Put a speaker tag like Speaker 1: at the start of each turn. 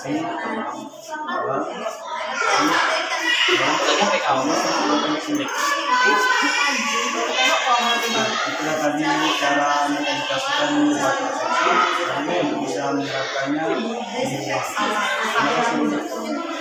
Speaker 1: bahwa itulah tadi cara mengedukasikan suatu persepsi, kami bisa menerapkannya di rumah. Terima kasih.